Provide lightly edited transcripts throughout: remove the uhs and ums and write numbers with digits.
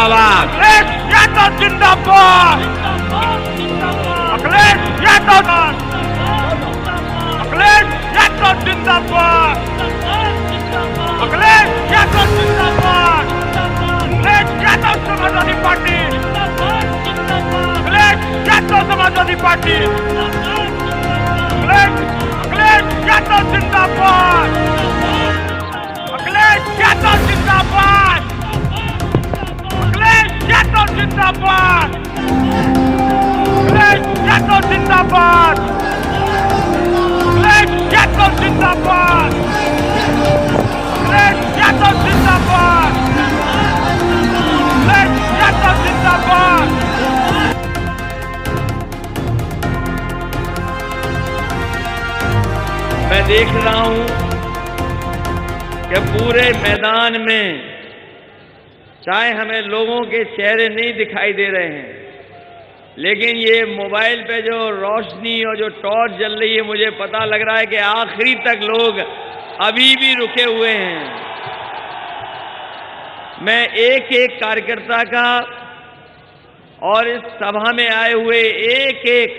जिंदाबाद। अखिलेश यादव जिंदाबाद। अखिलेश यादव, अखिलेश यादव जिंदाबाद। अखिलेश यादव जिंदाबाद। अखिलेश यादव समाजवादी पार्टी। अखिलेश यादव समाजवादी पार्टी। अखिलेश यादव जिंदाबाद। अखिलेश यादव जिंदाबाद। अखिलेश यादव जिंदाबाद। अखिलेश यादव जिंदाबाद। अखिलेश यादव जिंदाबाद। अखिलेश यादव जिंदाबाद। अखिलेश यादव जिंदाबाद। मैं देख रहा हूं कि पूरे मैदान में चाहे हमें लोगों के चेहरे नहीं दिखाई दे रहे हैं, लेकिन ये मोबाइल पे जो रोशनी और जो टॉर्च जल रही है, मुझे पता लग रहा है कि आखिरी तक लोग अभी भी रुके हुए हैं। मैं एक एक कार्यकर्ता का और इस सभा में आए हुए एक एक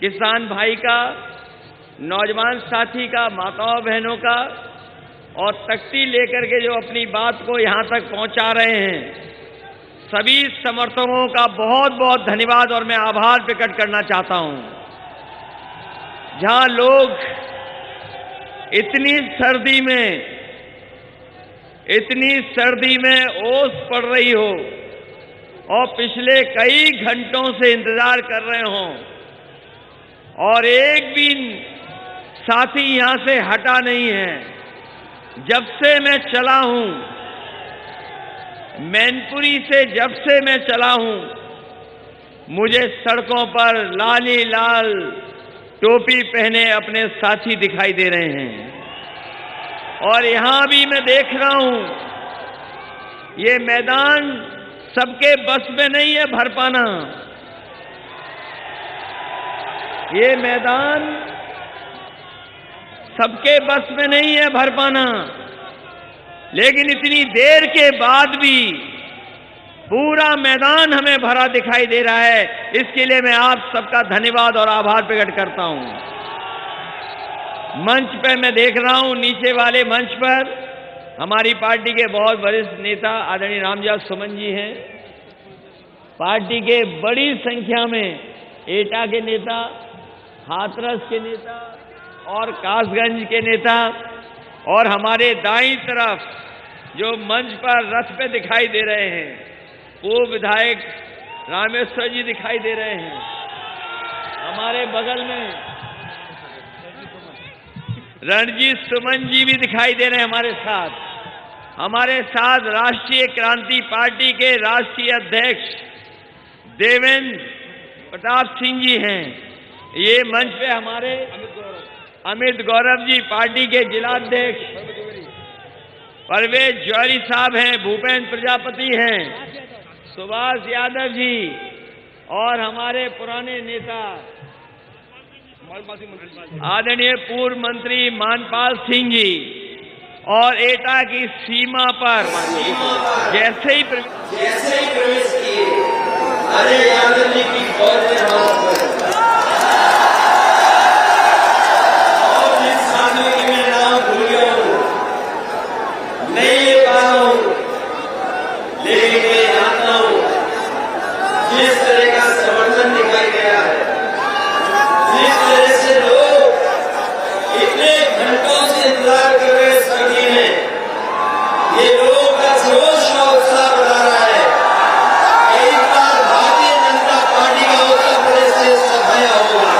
किसान भाई का, नौजवान साथी का, माताओं बहनों का और तख्ती लेकर के जो अपनी बात को यहां तक पहुंचा रहे हैं, सभी समर्थकों का बहुत बहुत धन्यवाद और मैं आभार प्रकट करना चाहता हूं। जहां लोग इतनी सर्दी में ओस पड़ रही हो और पिछले कई घंटों से इंतजार कर रहे हों और एक भी साथी यहां से हटा नहीं है। जब से मैं चला हूं, मैनपुरी से जब से मैं चला हूं, मुझे सड़कों पर लाली लाल टोपी पहने अपने साथी दिखाई दे रहे हैं। और यहां भी मैं देख रहा हूं, ये मैदान सबके बस में नहीं है भर पाना। ये मैदान सबके बस में नहीं है भर पाना, लेकिन इतनी देर के बाद भी पूरा मैदान हमें भरा दिखाई दे रहा है। इसके लिए मैं आप सबका धन्यवाद और आभार प्रकट करता हूं। मंच पर मैं देख रहा हूं, नीचे वाले मंच पर हमारी पार्टी के बहुत वरिष्ठ नेता आदरणीय रामजास सुमन जी हैं। पार्टी के बड़ी संख्या में एटा के नेता, हाथरस के नेता और कासगंज के नेता और हमारे दाईं तरफ जो मंच पर रथ पे दिखाई दे रहे हैं, वो विधायक रामेश्वर जी दिखाई दे रहे हैं। हमारे बगल में रणजीत सुमन जी भी दिखाई दे रहे हैं हमारे साथ राष्ट्रीय क्रांति पार्टी के राष्ट्रीय अध्यक्ष देवेंद्र प्रताप सिंह जी हैं। ये मंच पे हमारे अमित गौरव जी पार्टी के जिलाध्यक्ष, परवेज जौहरी साहब हैं, भूपेंद्र प्रजापति हैं, सुभाष यादव जी और हमारे पुराने नेता आदरणीय पूर्व मंत्री मानपाल सिंह जी। और एटा की सीमा पर जैसे ही प्रवेश किए, अरे यादव जी की फौज ने हाथ पर जिस तरह का समर्थन दिखाई गया है, जिस तरह से लोग इतने घंटों से इंतजार कर रहे सर्दी में, ये लोगों का जोश और उत्साह बढ़ा रहा है। एक बार भारतीय जनता पार्टी का उत्तर प्रदेश से सफाया होगा।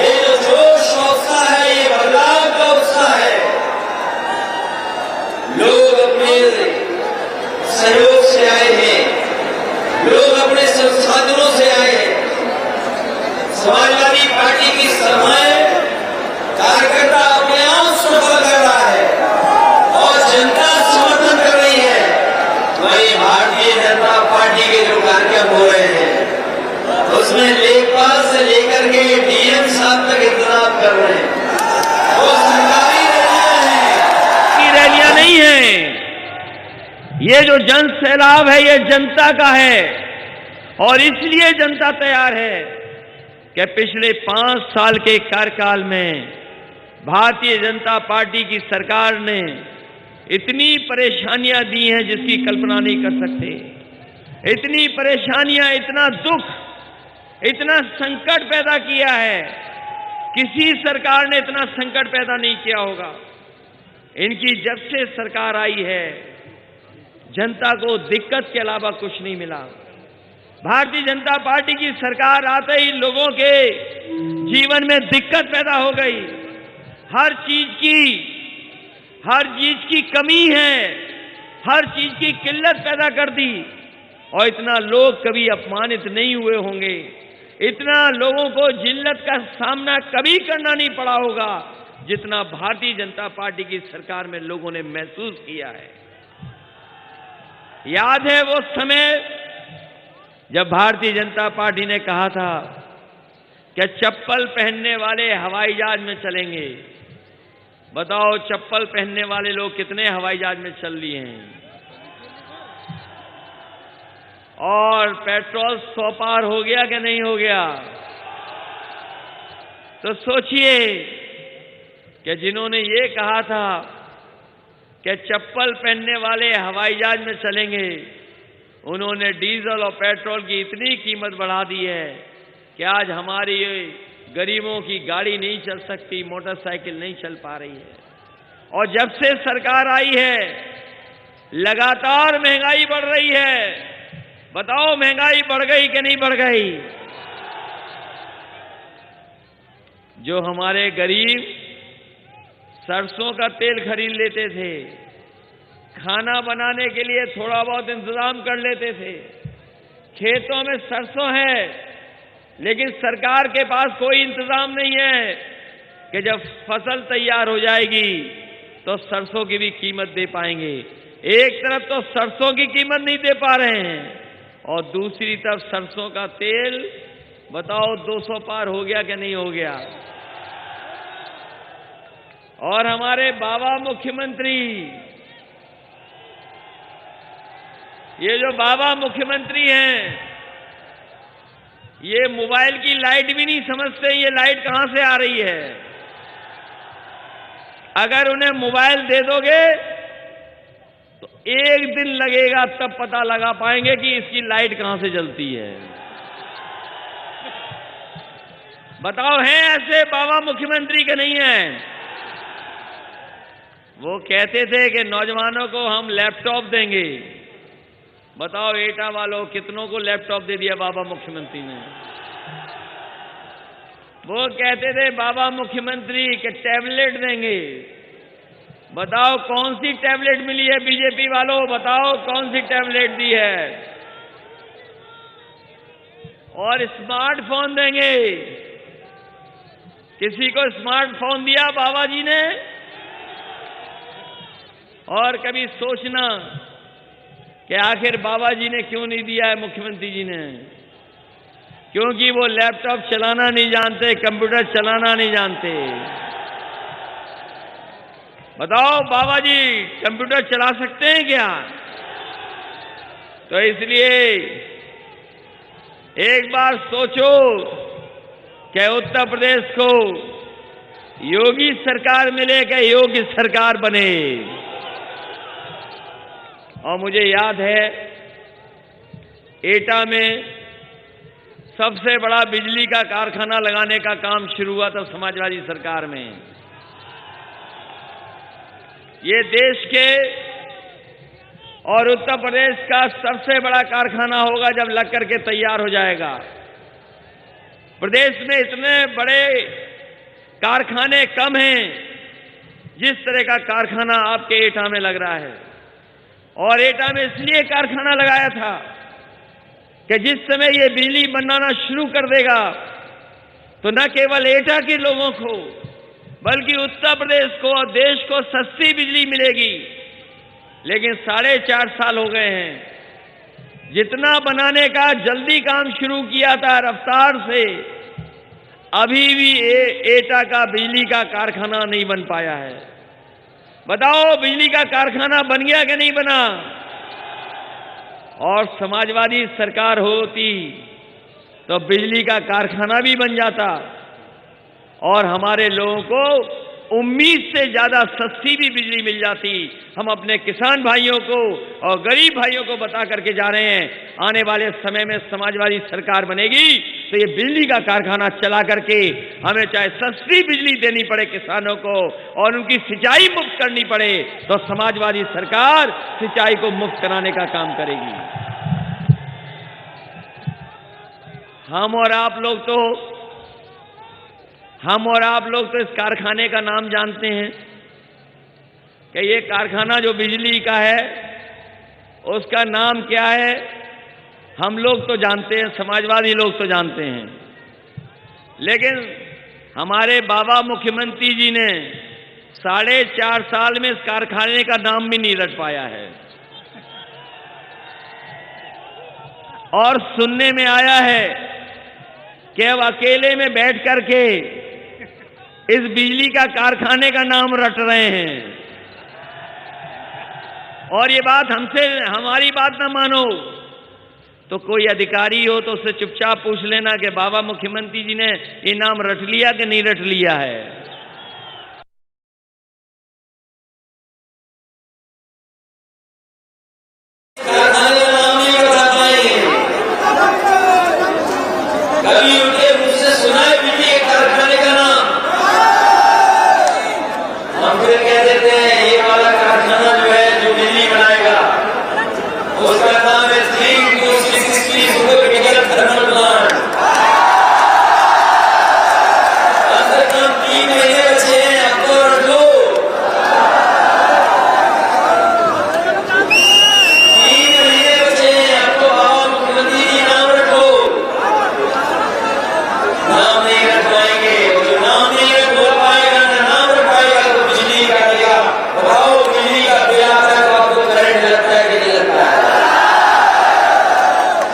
ये जो जोश और उत्साह है, ये बदलाव का उत्साह है। लोग अपने सहयोग से आए हैं, लोग अपने संसाधनों से आए हैं। समाजवादी पार्टी की सभाएं कार्यकर्ता अपने आप सफल कर रहा है और जनता समर्थन कर रही है। वही भारतीय जनता पार्टी के जो कार्यक्रम हो रहे हैं, उसमें लेखपाल से लेकर के डीएम साहब तक इंतजाम कर रहे हैं। वो सरकारी रैलियां हैं, रैलियां नहीं है। ये जो जन सैलाब है ये जनता का है और इसलिए जनता तैयार है कि पिछले 5 साल के कार्यकाल में भारतीय जनता पार्टी की सरकार ने इतनी परेशानियां दी हैं जिसकी कल्पना नहीं कर सकते। इतनी परेशानियां, इतना दुख, इतना संकट पैदा किया है, किसी सरकार ने इतना संकट पैदा नहीं किया होगा। इनकी जब से सरकार आई है जनता को दिक्कत के अलावा कुछ नहीं मिला। भारतीय जनता पार्टी की सरकार आते ही लोगों के जीवन में दिक्कत पैदा हो गई। हर चीज की कमी है, हर चीज की किल्लत पैदा कर दी और इतना लोग कभी अपमानित नहीं हुए होंगे, इतना लोगों को जिल्लत का सामना कभी करना नहीं पड़ा होगा जितना भारतीय जनता पार्टी की सरकार में लोगों ने महसूस किया है। याद है वो समय जब भारतीय जनता पार्टी ने कहा था कि चप्पल पहनने वाले हवाई जहाज में चलेंगे। बताओ चप्पल पहनने वाले लोग कितने हवाई जहाज में चल लिए हैं और पेट्रोल 100 पार हो गया कि नहीं हो गया। तो सोचिए कि जिन्होंने ये कहा था कि चप्पल पहनने वाले हवाई जहाज में चलेंगे, उन्होंने डीजल और पेट्रोल की इतनी कीमत बढ़ा दी है कि आज हमारी गरीबों की गाड़ी नहीं चल सकती, मोटरसाइकिल नहीं चल पा रही है। और जब से सरकार आई है लगातार महंगाई बढ़ रही है। बताओ महंगाई बढ़ गई कि नहीं बढ़ गई? जो हमारे गरीब सरसों का तेल खरीद लेते थे, खाना बनाने के लिए थोड़ा बहुत इंतजाम कर लेते थे, खेतों में सरसों है लेकिन सरकार के पास कोई इंतजाम नहीं है कि जब फसल तैयार हो जाएगी तो सरसों की भी कीमत दे पाएंगे। एक तरफ तो सरसों की कीमत नहीं दे पा रहे हैं और दूसरी तरफ सरसों का तेल बताओ 200 पार हो गया कि नहीं हो गया। और हमारे बाबा मुख्यमंत्री, ये जो बाबा मुख्यमंत्री हैं, ये मोबाइल की लाइट भी नहीं समझते ये लाइट कहां से आ रही है। अगर उन्हें मोबाइल दे दोगे तो एक दिन लगेगा तब पता लगा पाएंगे कि इसकी लाइट कहां से जलती है। बताओ हैं ऐसे बाबा मुख्यमंत्री के नहीं है? वो कहते थे कि नौजवानों को हम लैपटॉप देंगे। बताओ एटा वालों कितनों को लैपटॉप दे दिया बाबा मुख्यमंत्री ने। वो कहते थे बाबा मुख्यमंत्री के टैबलेट देंगे। बताओ कौन सी टैबलेट मिली है बीजेपी वालों? बताओ कौन सी टैबलेट दी है? और स्मार्टफोन देंगे। किसी को स्मार्टफोन दिया बाबा जी ने? और कभी सोचना कि आखिर बाबा जी ने क्यों नहीं दिया है मुख्यमंत्री जी ने? क्योंकि वो लैपटॉप चलाना नहीं जानते, कंप्यूटर चलाना नहीं जानते। बताओ बाबा जी कंप्यूटर चला सकते हैं क्या? तो इसलिए एक बार सोचो कि उत्तर प्रदेश को योगी सरकार मिले कि योगी सरकार बने। और मुझे याद है एटा में सबसे बड़ा बिजली का कारखाना लगाने का काम शुरू हुआ था समाजवादी सरकार में। ये देश के और उत्तर प्रदेश का सबसे बड़ा कारखाना होगा जब लग करके तैयार हो जाएगा। प्रदेश में इतने बड़े कारखाने कम हैं जिस तरह का कारखाना आपके एटा में लग रहा है। और एटा में इसलिए कारखाना लगाया था कि जिस समय ये बिजली बनाना शुरू कर देगा तो न केवल एटा के लोगों को बल्कि उत्तर प्रदेश को और देश को सस्ती बिजली मिलेगी। लेकिन 4.5 साल हो गए हैं, जितना बनाने का जल्दी काम शुरू किया था रफ्तार से, अभी भी एटा का बिजली का कारखाना नहीं बन पाया है। बताओ बिजली का कारखाना बन गया कि नहीं बना? और समाजवादी सरकार होती तो बिजली का कारखाना भी बन जाता और हमारे लोगों को उम्मीद से ज्यादा सस्ती भी बिजली मिल जाती। हम अपने किसान भाइयों को और गरीब भाइयों को बता करके जा रहे हैं, आने वाले समय में समाजवादी सरकार बनेगी तो ये बिजली का कारखाना चला करके हमें चाहे सस्ती बिजली देनी पड़े किसानों को और उनकी सिंचाई मुफ्त करनी पड़े तो समाजवादी सरकार सिंचाई को मुफ्त कराने का काम करेगी। हम और आप लोग तो इस कारखाने का नाम जानते हैं कि ये कारखाना जो बिजली का है उसका नाम क्या है। हम लोग तो जानते हैं, समाजवादी लोग तो जानते हैं, लेकिन हमारे बाबा मुख्यमंत्री जी ने 4.5 साल में इस कारखाने का नाम भी नहीं रट पाया है। और सुनने में आया है कि अब अकेले में बैठ करके इस बिजली का कारखाने का नाम रट रहे हैं। और ये बात हमारी बात ना मानो तो कोई अधिकारी हो तो उससे चुपचाप पूछ लेना कि बाबा मुख्यमंत्री जी ने ये नाम रट लिया कि नहीं रट लिया है। कारखाने का नाम नहीं बता पाएंगे। कभी उनके मुझ से सुना है बिजली के कारखाने का नाम? हम फिर कह देते हैं ये वाला कारखाना जो है जो बिजली बनाएगा उसका नाम है 360 सुपर थर्मल प्लांट। अंदर काम 3 महीने बचे हैं, आपको रख लो। 3 महीने बचे हैं, आपको बाबा मुख्यमंत्री जी नाम रख लो। नाम नहीं रख पाएंगे, जो नाम नहीं रख पाएगा ना नाम रख पाएगा तो बिजली का देगा। बताओ बिजली का बिल आता है तो आपको करंट लगता है कि नहीं लगता है?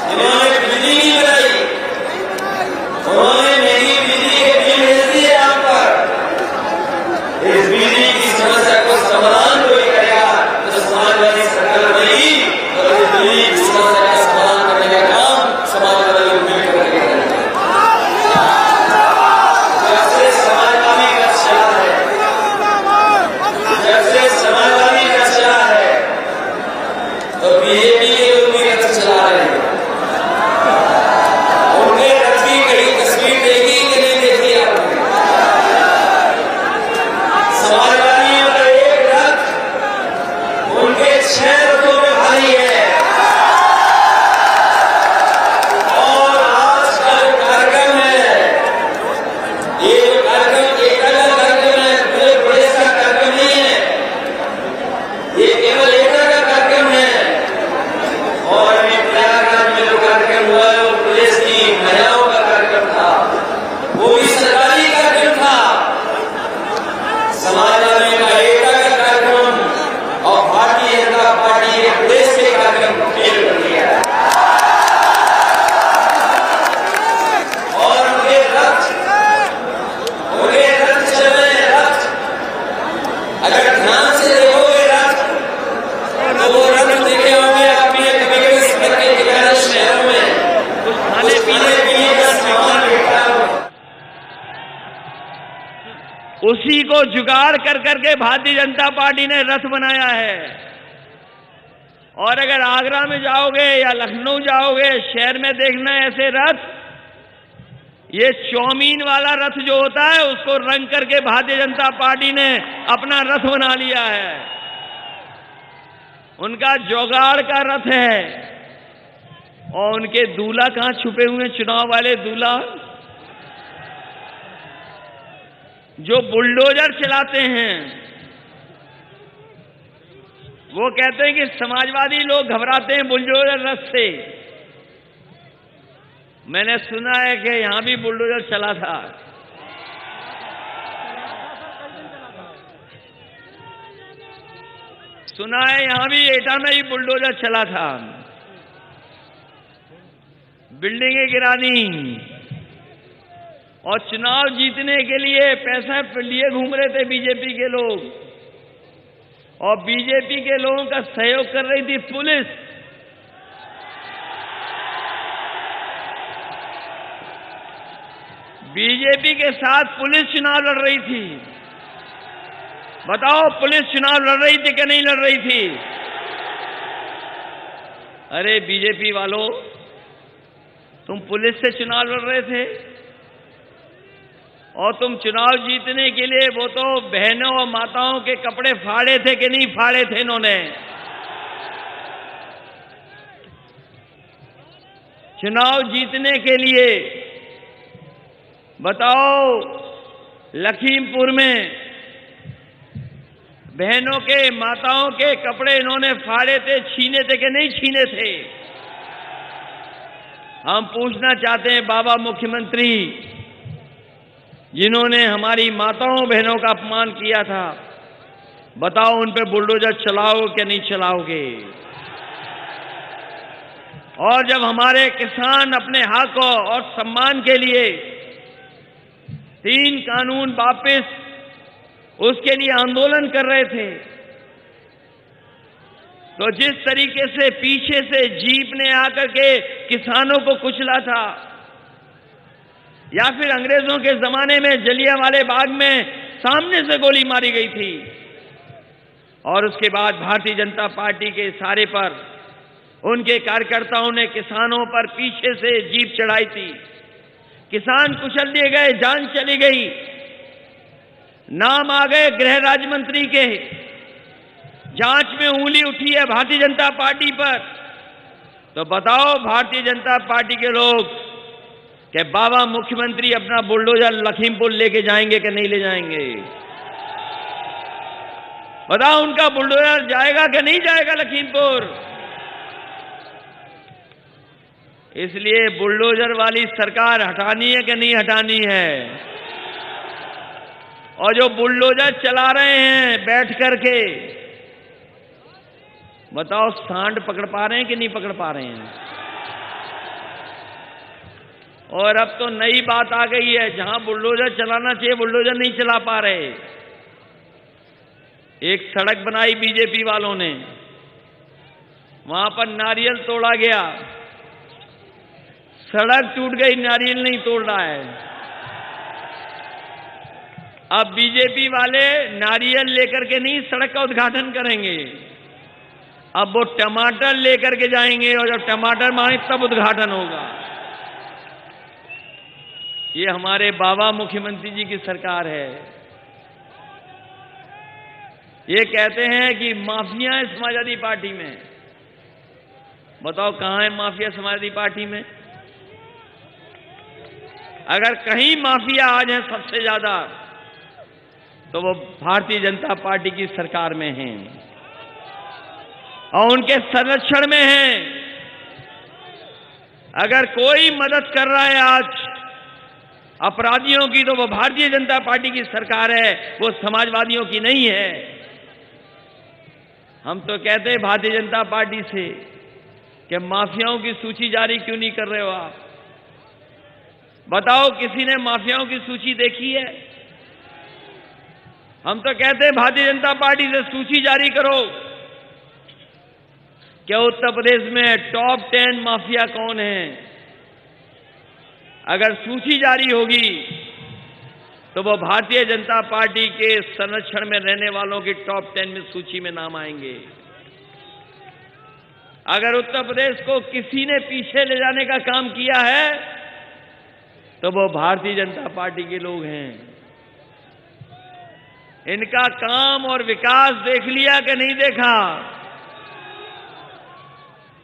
जिन्होंने बिजली नहीं बनाई उन्होंने महंगी बिजली के बिल भेज दिए आप पर। इस बिजली की समस्या को समाधान कोई करेगा तो समाजवादी सरकार बनेगी और इस बिजली की समस्या का समाधान करने का काम समाजवादी लोग मिलकर करेंगे। जब से समाजवादी का चला है, जब से समाजवादी का चला है तो बीजेपी के लोग भी रथ चला रहे हैं। उनके रथ की कड़ी तस्वीर देखी कि नहीं देखी आपने? समाजवादियों का एक रथ उनके 6 रथों में भारी है। और आज का जो कार्यक्रम है, ये जो कार्यक्रम एक अलग कार्यक्रम है, पूरे प्रदेश का कार्यक्रम नहीं है, ये केवल एकता का कार्यक्रम है। और अभी प्रयागराज में जो कार्यक्रम हुआ है वो प्रदेश की महिलाओं का कार्यक्रम था, वो भी सरकारी कार्यक्रम था। समाजवादी का एकता का कार्यक्रम और भारतीय जनता पार्टी ने प्रदेश के कार्यक्रम को फेल कर दिया है। और उनके रथ चल रहे हैं। रथ अगर ध्यान से देखोगे रथ तो वो रथ देखे होंगे आपने कभी सड़क के किनारे शहरों में कुछ खाने पीने पीने का सामान बिकता है। उसी को जुगाड़ कर करके भारतीय जनता पार्टी ने रथ बनाया है। और अगर आगरा में जाओगे या लखनऊ जाओगे, शहर में देखना ऐसे रथ, ये चौमीन वाला रथ जो होता है उसको रंग करके भारतीय जनता पार्टी ने अपना रथ बना लिया है। उनका जुगाड़ का रथ है। और उनके दूल्हा कहां छुपे हुए, चुनाव वाले दूल्हा जो बुलडोजर चलाते हैं। वो कहते हैं कि समाजवादी लोग घबराते हैं बुलडोजर रथ से। मैंने सुना है कि यहां भी बुलडोजर चला था। सुना है यहां भी एटा में ही बुलडोजर चला था, बिल्डिंगें गिरा दी और चुनाव जीतने के लिए पैसा लिए घूम रहे थे बीजेपी के लोग। और बीजेपी के लोगों का सहयोग कर रही थी पुलिस। बीजेपी के साथ पुलिस चुनाव लड़ रही थी। बताओ, पुलिस चुनाव लड़ रही थी कि नहीं लड़ रही थी? अरे बीजेपी वालों, तुम पुलिस से चुनाव लड़ रहे थे और तुम चुनाव जीतने के लिए वो तो बहनों और माताओं के कपड़े फाड़े थे कि नहीं फाड़े थे इन्होंने? चुनाव जीतने के लिए बताओ, लखीमपुर में बहनों के माताओं के कपड़े इन्होंने फाड़े थे, छीने थे कि नहीं छीने थे? हम पूछना चाहते हैं बाबा मुख्यमंत्री, जिन्होंने हमारी माताओं बहनों का अपमान किया था, बताओ उन पे बुलडोजर चलाओगे कि नहीं चलाओगे? और जब हमारे किसान अपने हक और सम्मान के लिए 3 कानून वापस उसके लिए आंदोलन कर रहे थे, तो जिस तरीके से पीछे से जीप ने आकर के किसानों को कुचला था, या फिर अंग्रेजों के जमाने में जलियांवाले बाग में सामने से गोली मारी गई थी, और उसके बाद भारतीय जनता पार्टी के इशारे पर उनके कार्यकर्ताओं ने किसानों पर पीछे से जीप चढ़ाई थी, किसान कुचल दिए गए, जान चली गई, नाम आ गए गृह राज्य मंत्री के, जांच में उंगली उठी है भारतीय जनता पार्टी पर। तो बताओ भारतीय जनता पार्टी के लोग कि बाबा मुख्यमंत्री अपना बुलडोजर लखीमपुर लेके जाएंगे कि नहीं ले जाएंगे? बताओ, उनका बुलडोजर जाएगा कि नहीं जाएगा लखीमपुर? इसलिए बुलडोजर वाली सरकार हटानी है कि नहीं हटानी है? और जो बुलडोजर चला रहे हैं बैठ करके, बताओ सांड पकड़ पा रहे हैं कि नहीं पकड़ पा रहे हैं? और अब तो नई बात आ गई है, जहां बुलडोजर चलाना चाहिए बुलडोजर नहीं चला पा रहे। एक सड़क बनाई बीजेपी वालों ने, वहां पर नारियल तोड़ा गया, सड़क टूट गई, नारियल नहीं तोड़ रहा है। अब बीजेपी वाले नारियल लेकर के नहीं सड़क का उद्घाटन करेंगे, अब वो टमाटर लेकर के जाएंगे, और जब टमाटर मांगे तब उद्घाटन होगा। ये हमारे बाबा मुख्यमंत्री जी की सरकार है। ये कहते हैं कि माफिया है समाजवादी पार्टी में। बताओ कहां है माफिया समाजवादी पार्टी में? अगर कहीं माफिया आज है सबसे ज्यादा, तो वो भारतीय जनता पार्टी की सरकार में हैं और उनके संरक्षण में हैं। अगर कोई मदद कर रहा है आज अपराधियों की, तो वो भारतीय जनता पार्टी की सरकार है, वो समाजवादियों की नहीं है। हम तो कहते हैं भारतीय जनता पार्टी से कि माफियाओं की सूची जारी क्यों नहीं कर रहे हो आप? बताओ, किसी ने माफियाओं की सूची देखी है? हम तो कहते हैं भारतीय जनता पार्टी से सूची जारी करो। क्या उत्तर प्रदेश में टॉप 10 माफिया कौन है? अगर सूची जारी होगी तो वो भारतीय जनता पार्टी के संरक्षण में रहने वालों की टॉप 10 में सूची में नाम आएंगे। अगर उत्तर प्रदेश को किसी ने पीछे ले जाने का काम किया है तो वो भारतीय जनता पार्टी के लोग हैं। इनका काम और विकास देख लिया कि नहीं देखा?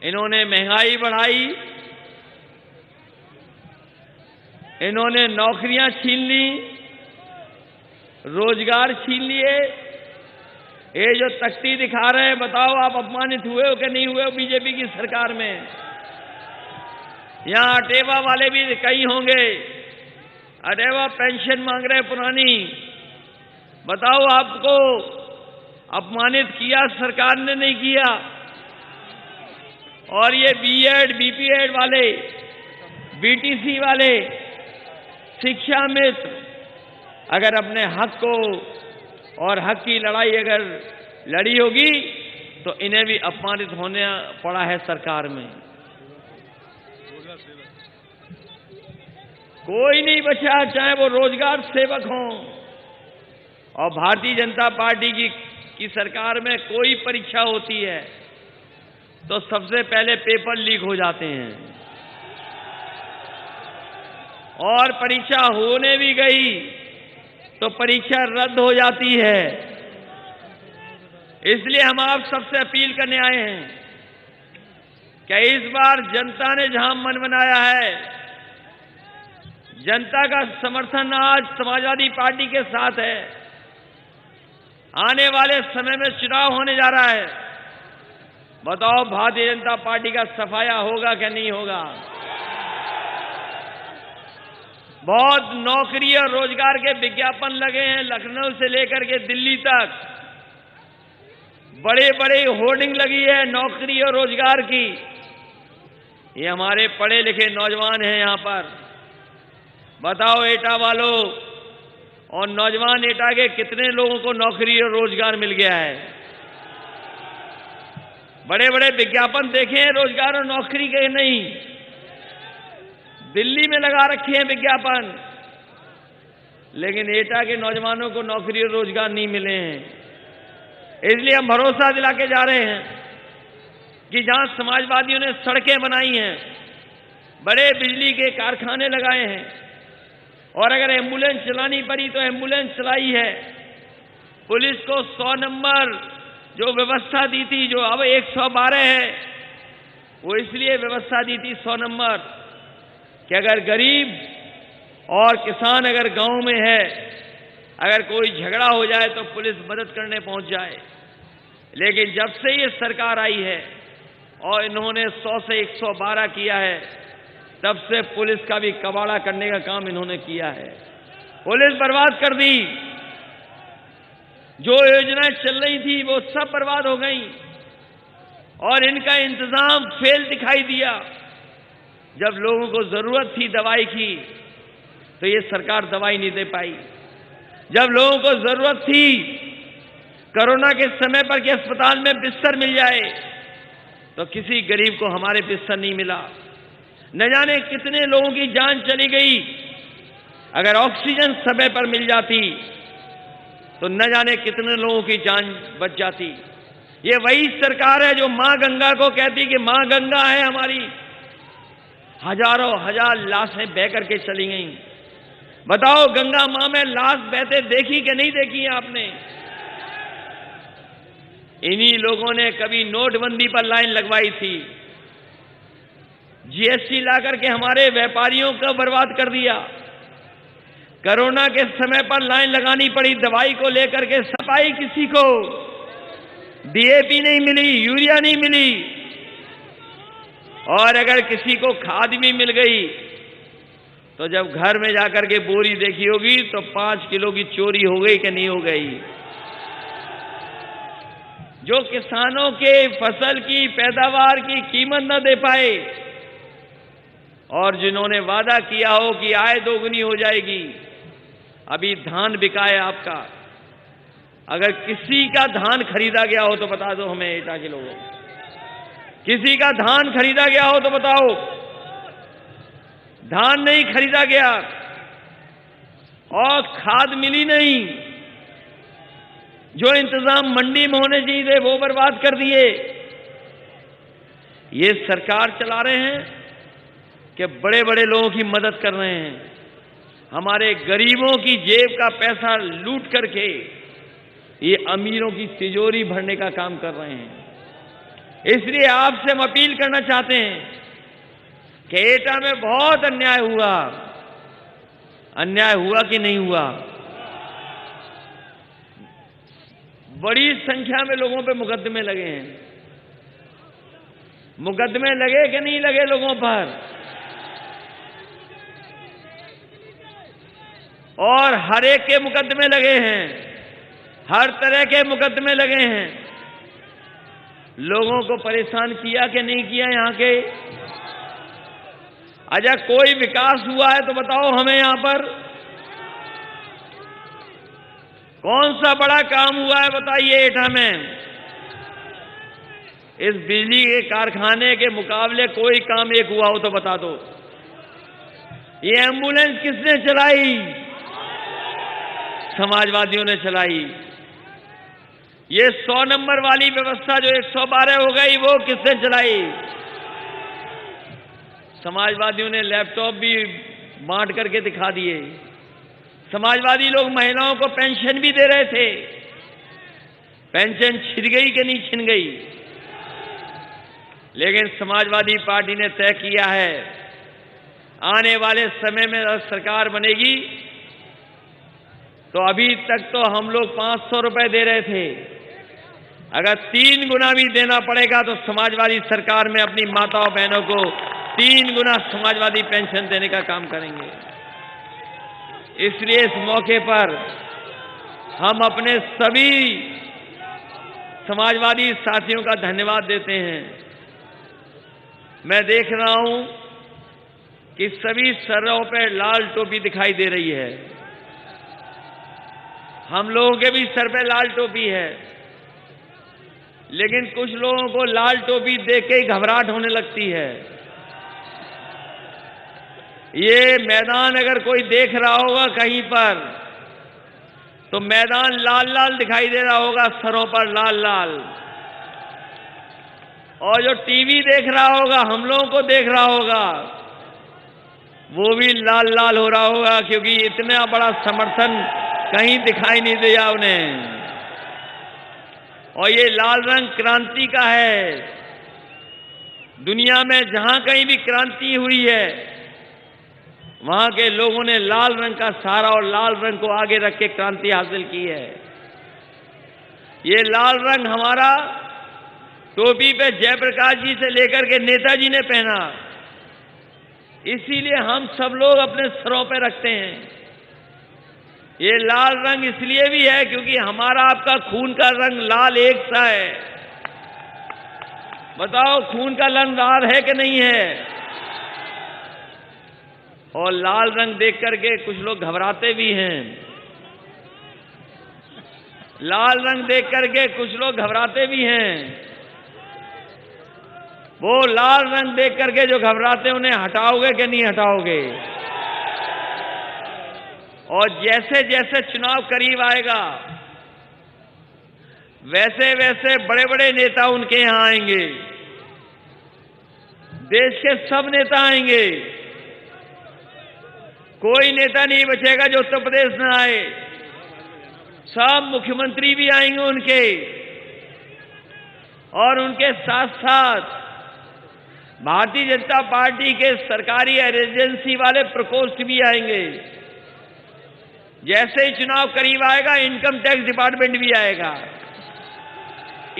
इन्होंने महंगाई बढ़ाई, इन्होंने नौकरियां छीन ली, रोजगार छीन लिए। ये जो तख्ती दिखा रहे हैं, बताओ आप अपमानित हुए हो कि नहीं हुए हो बीजेपी की सरकार में? यहां अटेवा वाले भी कई होंगे, अटेवा पेंशन मांग रहे पुरानी। बताओ, आपको अपमानित किया सरकार ने नहीं किया? और ये बीएड बीपीएड वाले, बीटीसी वाले, शिक्षा मित्र, अगर अपने हक को और हक की लड़ाई अगर लड़ी होगी तो इन्हें भी अपमानित होने पड़ा है सरकार में। कोई नहीं बचा, चाहे वो रोजगार सेवक हों। और भारतीय जनता पार्टी की सरकार में कोई परीक्षा होती है तो सबसे पहले पेपर लीक हो जाते हैं, और परीक्षा होने भी गई तो परीक्षा रद्द हो जाती है। इसलिए हम आप सबसे अपील करने आए हैं कि इस बार जनता ने जहां मन बनाया है, जनता का समर्थन आज समाजवादी पार्टी के साथ है। आने वाले समय में चुनाव होने जा रहा है, बताओ भारतीय जनता पार्टी का सफाया होगा कि नहीं होगा? बहुत नौकरी और रोजगार के विज्ञापन लगे हैं, लखनऊ से लेकर के दिल्ली तक बड़े बड़े होर्डिंग लगी है नौकरी और रोजगार की। ये हमारे पढ़े लिखे नौजवान हैं यहां पर। बताओ एटा वालों और नौजवान एटा के कितने लोगों को नौकरी और रोजगार मिल गया है? बड़े बड़े विज्ञापन देखे हैं रोजगार और नौकरी के, नहीं दिल्ली में लगा रखे हैं विज्ञापन, लेकिन एटा के नौजवानों को नौकरी और रोजगार नहीं मिले हैं। इसलिए हम भरोसा दिला के जा रहे हैं कि जहां समाजवादियों ने सड़कें बनाई हैं, बड़े बिजली के कारखाने लगाए हैं, और अगर एम्बुलेंस चलानी पड़ी तो एम्बुलेंस चलाई है। पुलिस को 100 नंबर जो व्यवस्था दी थी, जो अब 112 है, वो इसलिए व्यवस्था दी थी 100 नंबर कि अगर गरीब और किसान अगर गांव में है, अगर कोई झगड़ा हो जाए तो पुलिस मदद करने पहुंच जाए। लेकिन जब से ये सरकार आई है और इन्होंने 100 से 112 किया है, तब से पुलिस का भी कबाड़ा करने का काम इन्होंने किया है। पुलिस बर्बाद कर दी, जो योजनाएं चल रही थी वो सब बर्बाद हो गई, और इनका इंतजाम फेल दिखाई दिया। जब लोगों को जरूरत थी दवाई की तो ये सरकार दवाई नहीं दे पाई। जब लोगों को जरूरत थी कोरोना के समय पर कि अस्पताल में बिस्तर मिल जाए, तो किसी गरीब को हमारे बिस्तर नहीं मिला। न जाने कितने लोगों की जान चली गई। अगर ऑक्सीजन समय पर मिल जाती तो न जाने कितने लोगों की जान बच जाती। ये वही सरकार है जो मां गंगा को कहती कि मां गंगा है हमारी। हजारों हजार लाशें बह करके चली गईं। बताओ गंगा मां में लाश बहते देखी कि नहीं देखी आपने? इन्हीं लोगों ने कभी नोटबंदी पर लाइन लगवाई थी, जीएसटी ला करके हमारे व्यापारियों को बर्बाद कर दिया। कोरोना के समय पर लाइन लगानी पड़ी दवाई को लेकर के, सफाई किसी को डीएपी नहीं मिली, यूरिया नहीं मिली, और अगर किसी को खाद भी मिल गई तो जब घर में जाकर के बोरी देखी होगी तो 5 किलो की चोरी हो गई कि नहीं हो गई। जो किसानों के फसल की पैदावार की कीमत न दे पाए, और जिन्होंने वादा किया हो कि आय दोगुनी हो जाएगी, अभी धान बिका है आपका। अगर किसी का धान खरीदा गया हो तो बता दो हमें, एटा के लोगों, किसी का धान खरीदा गया हो तो बताओ। धान नहीं खरीदा गया, और खाद मिली नहीं। जो इंतजाम मंडी में होने चाहिए थे वो बर्बाद कर दिए। ये सरकार चला रहे हैं कि बड़े बड़े लोगों की मदद कर रहे हैं, हमारे गरीबों की जेब का पैसा लूट करके ये अमीरों की तिजोरी भरने का काम कर रहे हैं। इसलिए आपसे हम अपील करना चाहते हैं कि एटा में बहुत अन्याय हुआ। अन्याय हुआ कि नहीं हुआ? बड़ी संख्या में लोगों पे मुकदमे लगे हैं। मुकदमे लगे कि नहीं लगे लोगों पर? और हर एक के मुकदमे लगे हैं, हर तरह के मुकदमे लगे हैं। लोगों को परेशान किया कि नहीं किया यहां के? अच्छा, कोई विकास हुआ है तो बताओ हमें यहां पर? कौन सा बड़ा काम हुआ है बताइए एटा में? इस बिजली के कारखाने के मुकाबले कोई काम एक हुआ हो तो बता दो। ये एम्बुलेंस किसने चलाई? समाजवादियों ने चलाई। ये 100 नंबर वाली व्यवस्था जो 112 हो गई, वो किसने चलाई? समाजवादियों ने लैपटॉप भी बांट करके दिखा दिए। समाजवादी लोग महिलाओं को पेंशन भी दे रहे थे। पेंशन छिन गई कि नहीं छिन गई? लेकिन समाजवादी पार्टी ने तय किया है, आने वाले समय में अगर सरकार बनेगी तो अभी तक तो हम लोग 500 रुपए दे रहे थे, अगर 3 गुना भी देना पड़ेगा तो समाजवादी सरकार में अपनी माताओं बहनों को 3 गुना समाजवादी पेंशन देने का काम करेंगे। इसलिए इस मौके पर हम अपने सभी समाजवादी साथियों का धन्यवाद देते हैं। मैं देख रहा हूं कि सभी सरों पर लाल टोपी दिखाई दे रही है। हम लोगों के भी सर पे लाल टोपी है, लेकिन कुछ लोगों को लाल टोपी देख के ही घबराहट होने लगती है। ये मैदान अगर कोई देख रहा होगा कहीं पर, तो मैदान लाल लाल दिखाई दे रहा होगा, सरों पर लाल लाल। और जो टीवी देख रहा होगा, हम लोगों को देख रहा होगा, वो भी लाल लाल हो रहा होगा, क्योंकि इतना बड़ा समर्थन कहीं दिखाई नहीं दिया उन्हें। और ये लाल रंग क्रांति का है। दुनिया में जहां कहीं भी क्रांति हुई है, वहां के लोगों ने लाल रंग का सहारा और लाल रंग को आगे रख के क्रांति हासिल की है। ये लाल रंग हमारा टोपी पे जयप्रकाश जी से लेकर के नेताजी ने पहना, इसीलिए हम सब लोग अपने सरों पे रखते हैं। ये लाल रंग इसलिए भी है क्योंकि हमारा आपका खून का रंग लाल एक सा है। बताओ, खून का रंग लाल है कि नहीं है? और लाल रंग देख करके कुछ लोग घबराते भी हैं। लाल रंग देख करके कुछ लोग घबराते भी हैं। वो लाल रंग देख करके जो घबराते हैं, उन्हें हटाओगे कि नहीं हटाओगे? और जैसे जैसे चुनाव करीब आएगा, वैसे वैसे बड़े बड़े नेता उनके यहां आएंगे। देश के सब नेता आएंगे। कोई नेता नहीं बचेगा जो उत्तर प्रदेश में आए। सब मुख्यमंत्री भी आएंगे उनके, और उनके साथ साथ भारतीय जनता पार्टी के सरकारी एजेंसी वाले प्रकोष्ठ भी आएंगे। जैसे ही चुनाव करीब आएगा, इनकम टैक्स डिपार्टमेंट भी आएगा,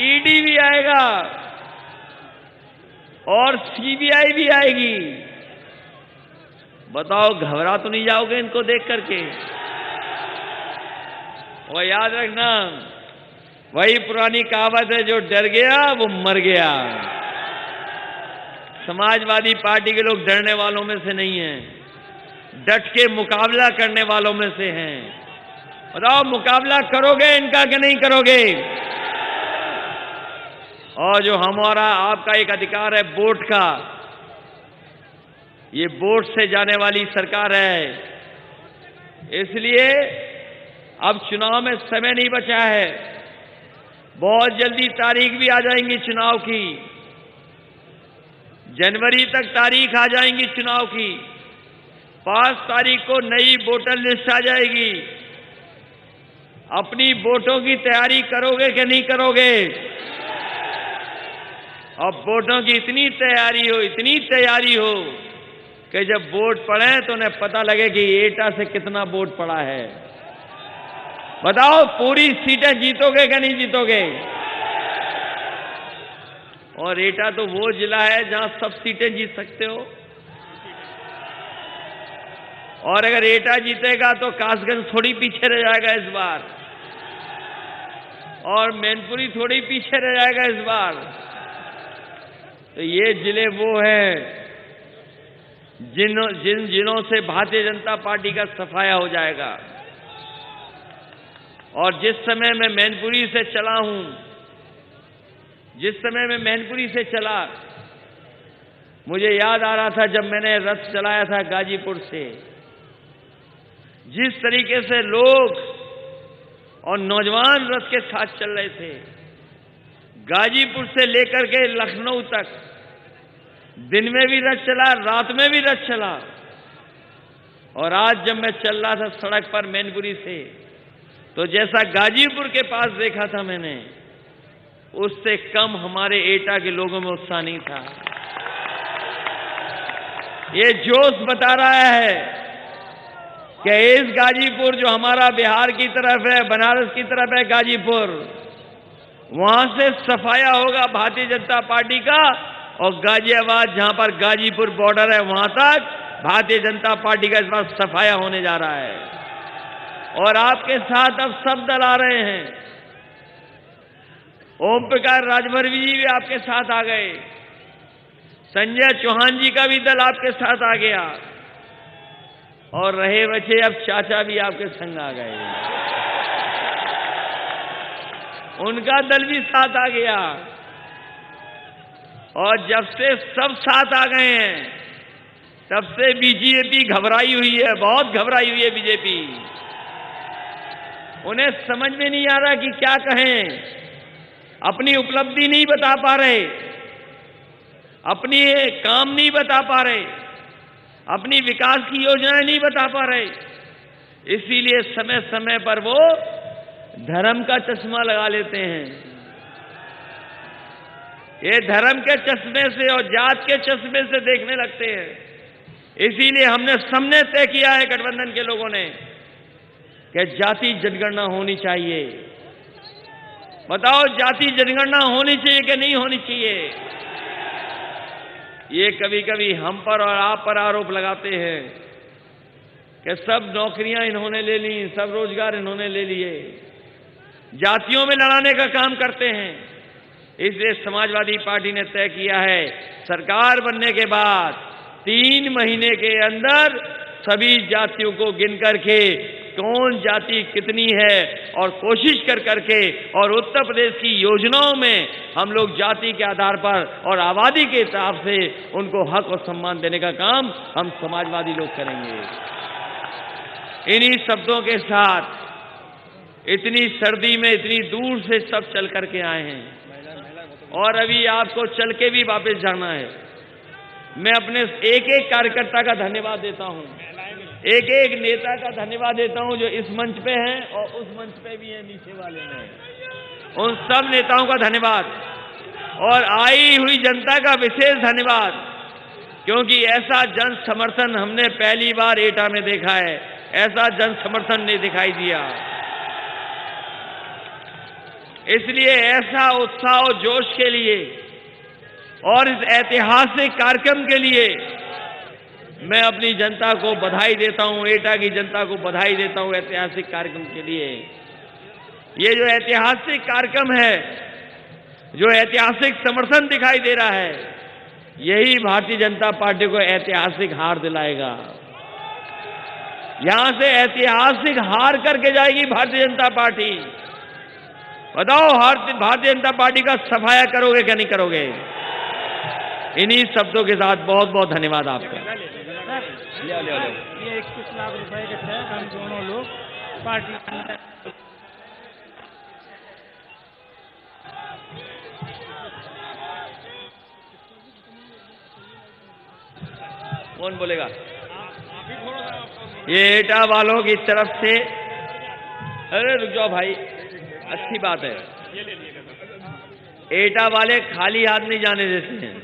ईडी भी आएगा, और सीबीआई भी आएगी। बताओ, घबरा तो नहीं जाओगे इनको देख करके? और याद रखना, वही पुरानी कहावत है, जो डर गया वो मर गया। समाजवादी पार्टी के लोग डरने वालों में से नहीं हैं, डट के मुकाबला करने वालों में से हैं। बताओ, मुकाबला करोगे इनका कि नहीं करोगे? और जो हमारा आपका एक अधिकार है वोट का, ये वोट से जाने वाली सरकार है। इसलिए अब चुनाव में समय नहीं बचा है। बहुत जल्दी तारीख भी आ जाएंगी चुनाव की। जनवरी तक तारीख आ जाएंगी चुनाव की। 5 तारीख को नई वोटर लिस्ट आ जाएगी। अपनी वोटों की तैयारी करोगे कि नहीं करोगे? अब वोटों की इतनी तैयारी हो कि जब वोट पड़े तो उन्हें पता लगे कि एटा से कितना वोट पड़ा है। बताओ, पूरी सीटें जीतोगे कि नहीं जीतोगे? और एटा तो वो जिला है जहां सब सीटें जीत सकते हो। और अगर एटा जीतेगा तो कासगंज थोड़ी पीछे रह जाएगा इस बार, और मैनपुरी थोड़ी पीछे रह जाएगा इस बार। तो ये जिले वो हैं जिन जिलों से भारतीय जनता पार्टी का सफाया हो जाएगा। और जिस समय मैं मैनपुरी से चला हूं, मुझे याद आ रहा था जब मैंने रथ चलाया था गाजीपुर से, जिस तरीके से लोग और नौजवान रथ के साथ चल रहे थे, गाजीपुर से लेकर के लखनऊ तक दिन में भी रथ चला, रात में भी रथ चला। और आज जब मैं चल रहा था सड़क पर मैनपुरी से, तो जैसा गाजीपुर के पास देखा था मैंने, उससे कम हमारे एटा के लोगों में उत्साह नहीं था। ये जोश बता रहा है कि इस गाजीपुर जो हमारा बिहार की तरफ है, बनारस की तरफ है गाजीपुर, वहां से सफाया होगा भारतीय जनता पार्टी का, और गाजियाबाद जहां पर गाजीपुर बॉर्डर है वहां तक भारतीय जनता पार्टी का इस बार सफाया होने जा रहा है। और आपके साथ अब सब दल आ रहे हैं। ओम प्रकाश राजभरवी जी भी आपके साथ आ गए, संजय चौहान जी का भी दल आपके साथ आ गया, और रहे बचे अब चाचा भी आपके संग आ गए, उनका दल भी साथ आ गया। और जब से सब साथ आ गए हैं, तब से बीजेपी घबराई हुई है, बहुत घबराई हुई है बीजेपी। उन्हें समझ में नहीं आ रहा कि क्या कहें, अपनी उपलब्धि नहीं बता पा रहे, अपनी काम नहीं बता पा रहे, अपनी विकास की योजनाएं नहीं बता पा रहे। इसीलिए समय समय पर वो धर्म का चश्मा लगा लेते हैं। ये धर्म के चश्मे से और जात के चश्मे से देखने लगते हैं। इसीलिए हमने सबने तय किया है, गठबंधन के लोगों ने, कि जाति जनगणना होनी चाहिए। बताओ, जाति जनगणना होनी चाहिए कि नहीं होनी चाहिए? ये कभी कभी हम पर और आप पर आरोप लगाते हैं कि सब नौकरियां इन्होंने ले ली, सब रोजगार इन्होंने ले लिए, जातियों में लड़ाने का काम करते हैं। इसलिए समाजवादी पार्टी ने तय किया है, सरकार बनने के बाद 3 महीने के अंदर सभी जातियों को गिन करके कौन जाति कितनी है और कोशिश कर करके, और उत्तर प्रदेश की योजनाओं में हम लोग जाति के आधार पर और आबादी के हिसाब से उनको हक और सम्मान देने का काम हम समाजवादी लोग करेंगे। इन्हीं शब्दों के साथ इतनी सर्दी में इतनी दूर से सब चल करके आए हैं, और अभी आपको चल के भी वापस जाना है। मैं अपने एक एक कार्यकर्ता का धन्यवाद देता हूं, एक एक नेता का धन्यवाद देता हूं जो इस मंच पे हैं और उस मंच पे भी हैं नीचे वाले में। उन सब नेताओं का धन्यवाद, और आई हुई जनता का विशेष धन्यवाद, क्योंकि ऐसा जन समर्थन हमने पहली बार एटा में देखा है। ऐसा जन समर्थन नहीं दिखाई दिया। इसलिए ऐसा उत्साह और जोश के लिए और इस ऐतिहासिक कार्यक्रम के लिए मैं अपनी जनता को बधाई देता हूं, एटा की जनता को बधाई देता हूं ऐतिहासिक कार्यक्रम के लिए। ये जो ऐतिहासिक कार्यक्रम है, जो ऐतिहासिक समर्थन दिखाई दे रहा है, यही भारतीय जनता पार्टी को ऐतिहासिक हार दिलाएगा। यहां से ऐतिहासिक हार करके जाएगी भारतीय जनता पार्टी। बताओ, भारतीय जनता पार्टी का सफाया करोगे क्या नहीं करोगे? इन्हीं शब्दों के साथ बहुत बहुत धन्यवाद आपका। ये 21 लाख रुपए के चेक हम दोनों लोग पार्टी कौन बोलेगा? ये एटा वालों की तरफ से, अरे रुक जाओ भाई, अच्छी बात है। एटा वाले खाली हाथ नहीं जाने देते हैं।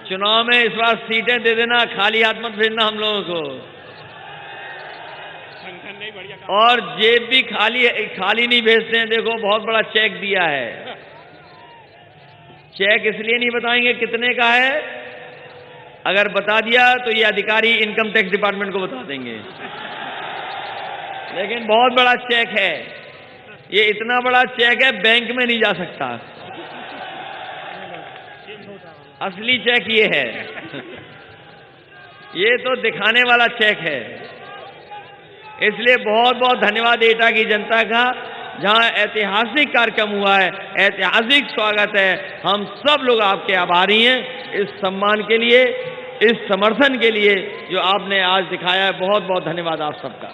चुनाव में इस बार सीटें दे देना, खाली हाथ मत भेजना हम लोगों को। और जेब भी खाली नहीं भेजते हैं। देखो, बहुत बड़ा चेक दिया है। चेक इसलिए नहीं बताएंगे कितने का है, अगर बता दिया तो ये अधिकारी इनकम टैक्स डिपार्टमेंट को बता देंगे। लेकिन बहुत बड़ा चेक है, ये इतना बड़ा चेक है, बैंक में नहीं जा सकता। असली चेक ये है, ये तो दिखाने वाला चेक है। इसलिए बहुत बहुत धन्यवाद एटा की जनता का। जहां ऐतिहासिक कार्यक्रम हुआ है, ऐतिहासिक स्वागत है। हम सब लोग आपके आभारी हैं इस सम्मान के लिए, इस समर्थन के लिए जो आपने आज दिखाया है। बहुत बहुत धन्यवाद आप सबका।